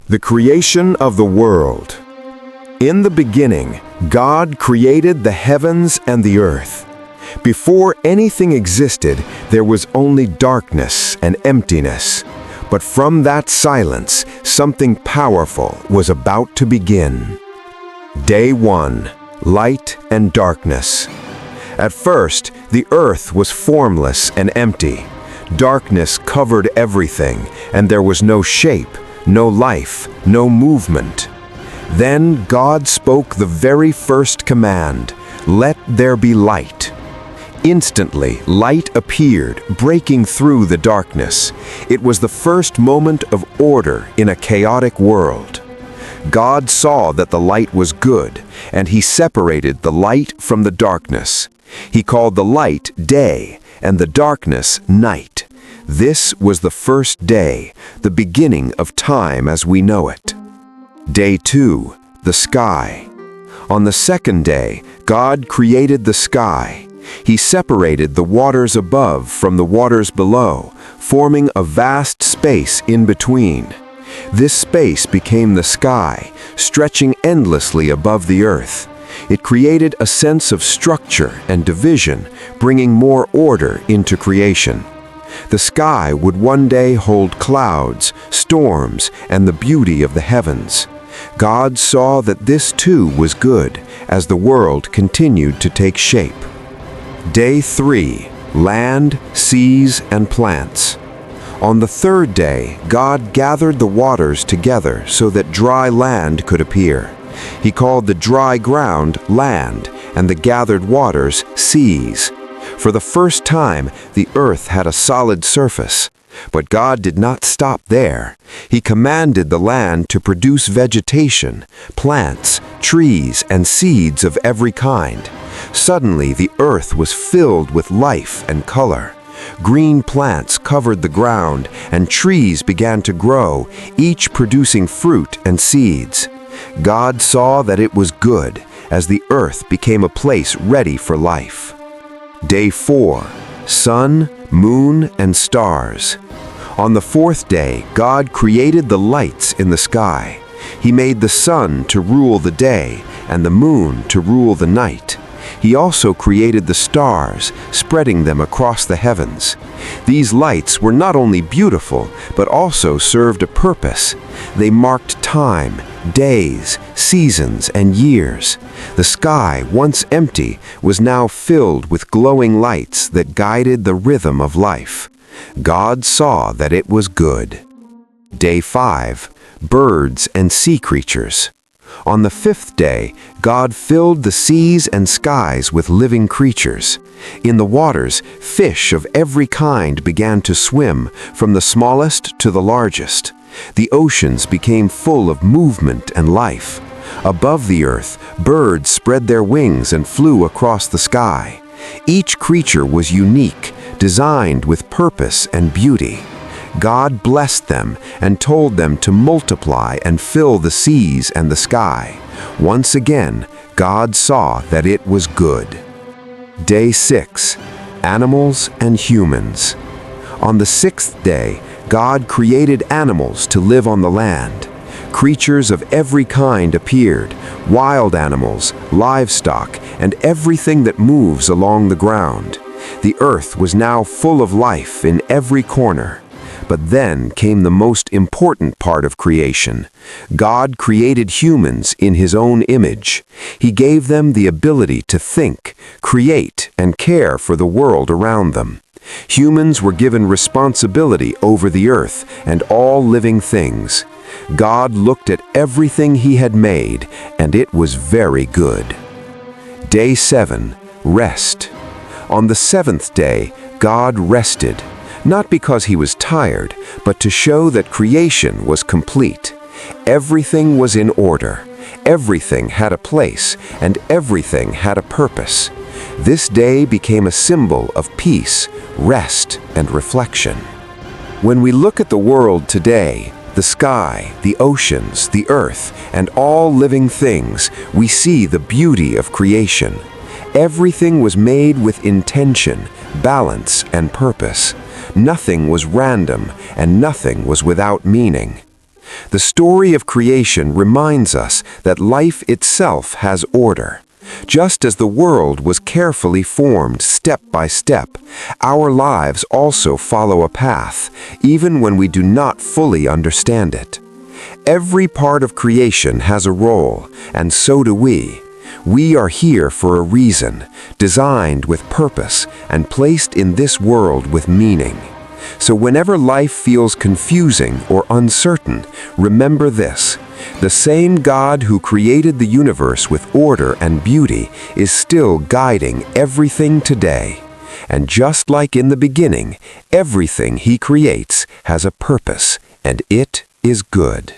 The creation of the world. In the beginning, God created the heavens and the earth. Before anything existed, there was only darkness and emptiness. But from that silence, something powerful was about to begin. Day 1. Light and darkness. At first, the earth was formless and empty. Darkness covered everything, and there was no shape, no life, no movement. Then God spoke the very first command, "Let there be light." Instantly, light appeared, breaking through the darkness. It was the first moment of order in a chaotic world. God saw that the light was good, and He separated the light from the darkness. He called the light day, and the darkness night. This was the first day, the beginning of time as we know it. Day 2, the sky. On the second day, God created the sky. He separated the waters above from the waters below, forming a vast space in between. This space became the sky, stretching endlessly above the earth. It created a sense of structure and division, bringing more order into creation. The sky would one day hold clouds, storms, and the beauty of the heavens. God saw that this too was good, as the world continued to take shape. Day 3. Land, seas, and plants. On the third day, God gathered the waters together so that dry land could appear. He called the dry ground land, and the gathered waters seas. For the first time, the earth had a solid surface. But God did not stop there. He commanded the land to produce vegetation, plants, trees, and seeds of every kind. Suddenly, the earth was filled with life and color. Green plants covered the ground, and trees began to grow, each producing fruit and seeds. God saw that it was good, as the earth became a place ready for life. Day 4. Sun, moon, and stars. On the fourth day, God created the lights in the sky. He made the sun to rule the day, and the moon to rule the night. He also created the stars, spreading them across the heavens. These lights were not only beautiful, but also served a purpose. They marked time, days, seasons, and years. The sky, once empty, was now filled with glowing lights that guided the rhythm of life. God saw that it was good. Day 5. Birds and sea creatures. On the fifth day, God filled the seas and skies with living creatures. In the waters, fish of every kind began to swim, from the smallest to the largest. The oceans became full of movement and life. Above the earth, birds spread their wings and flew across the sky. Each creature was unique, designed with purpose and beauty. God blessed them and told them to multiply and fill the seas and the sky. Once again, God saw that it was good. Day 6. Animals and humans. On the sixth day, God created animals to live on the land. Creatures of every kind appeared, wild animals, livestock, and everything that moves along the ground. The earth was now full of life in every corner. But then came the most important part of creation. God created humans in His own image. He gave them the ability to think, create, and care for the world around them. Humans were given responsibility over the earth and all living things. God looked at everything He had made, and it was very good. Day 7. Rest. On the seventh day, God rested. Not because He was tired, but to show that creation was complete. Everything was in order. Everything had a place, and everything had a purpose. This day became a symbol of peace, rest, and reflection. When we look at the world today, the sky, the oceans, the earth, and all living things, we see the beauty of creation. Everything was made with intention, balance, and purpose. Nothing was random, and nothing was without meaning. The story of creation reminds us that life itself has order. Just as the world was carefully formed step by step, our lives also follow a path, even when we do not fully understand it. Every part of creation has a role, and so do we. We are here for a reason, designed with purpose, and placed in this world with meaning. So whenever life feels confusing or uncertain, remember this: the same God who created the universe with order and beauty is still guiding everything today. And just like in the beginning, everything He creates has a purpose, and it is good.